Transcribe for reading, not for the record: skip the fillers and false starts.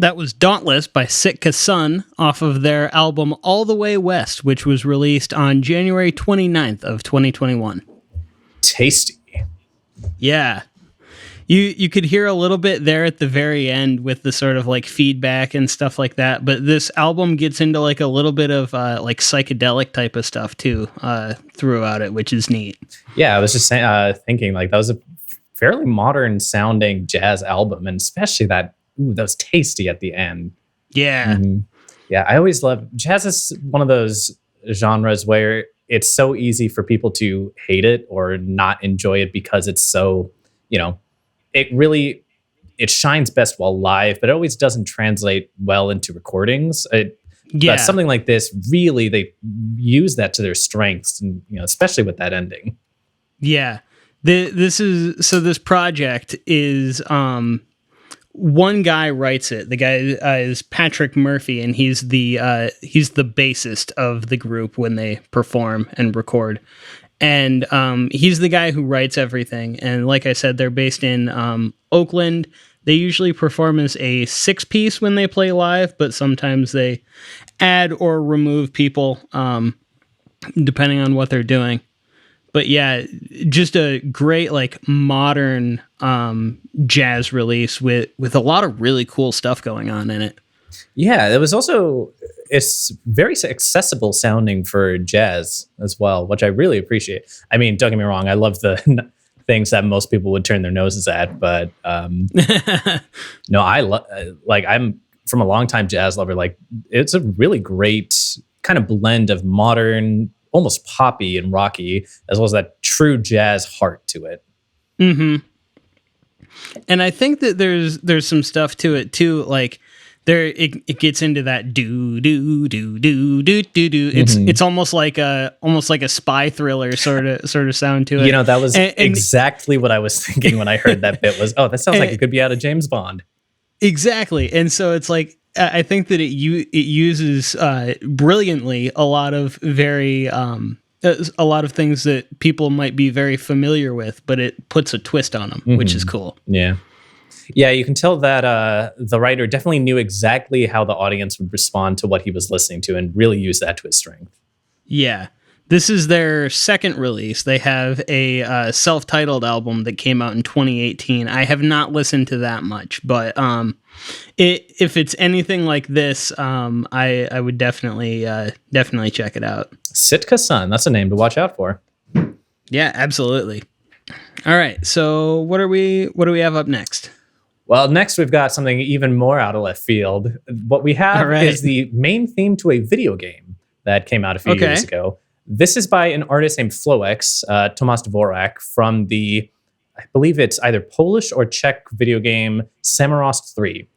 That was Dauntless by Sitka Sun off of their album All the Way West, which was released on January 29th of 2021. Tasty. Yeah. You could hear a little bit there at the very end with the sort of like feedback and stuff like that, but this album gets into like a little bit of like psychedelic type of stuff too throughout it, which is neat. Yeah, I was just thinking like that was a fairly modern sounding jazz album, and especially that was tasty at the end. Yeah. Mm-hmm. Yeah, I always love jazz. Is one of those genres where it's so easy for people to hate it or not enjoy it because it's so, it shines best while live, but it always doesn't translate well into recordings. But something like this, really, they use that to their strengths, and especially with that ending. Yeah, this project is one guy writes it. The guy is Patrick Murphy, and he's the bassist of the group when they perform and record. And he's the guy who writes everything. And like I said, they're based in Oakland. They usually perform as a 6-piece when they play live, but sometimes they add or remove people depending on what they're doing. But yeah, just a great like modern jazz release with a lot of really cool stuff going on in it. Yeah, it's very accessible sounding for jazz as well, which I really appreciate. I mean, don't get me wrong, I love the things that most people would turn their noses at, but no, I'm from a longtime jazz lover. Like, it's a really great kind of blend of modern, almost poppy and rocky, as well as that true jazz heart to it. Mm-hmm. And I think that there's some stuff to it too, like it gets into that do do do do do do do. It's almost like a spy thriller sort of sound to it. That was exactly what I was thinking when I heard that bit. Was that sounds like it could be out of James Bond. Exactly, and so it's like I think that it uses brilliantly a lot of a lot of things that people might be very familiar with, but it puts a twist on them, which is cool. Yeah, you can tell that the writer definitely knew exactly how the audience would respond to what he was listening to and really use that to his strength. Yeah. This is their second release. They have a self-titled album that came out in 2018. I have not listened to that much, but if it's anything like this, I would definitely check it out. Sitka Sun, that's a name to watch out for. Yeah, absolutely. All right, so what do we have up next? Well, next we've got something even more out of left field. What we have is the main theme to a video game that came out a few years ago. This is by an artist named Floex, Tomáš Dvorak, from I believe it's either Polish or Czech video game Samorost 3.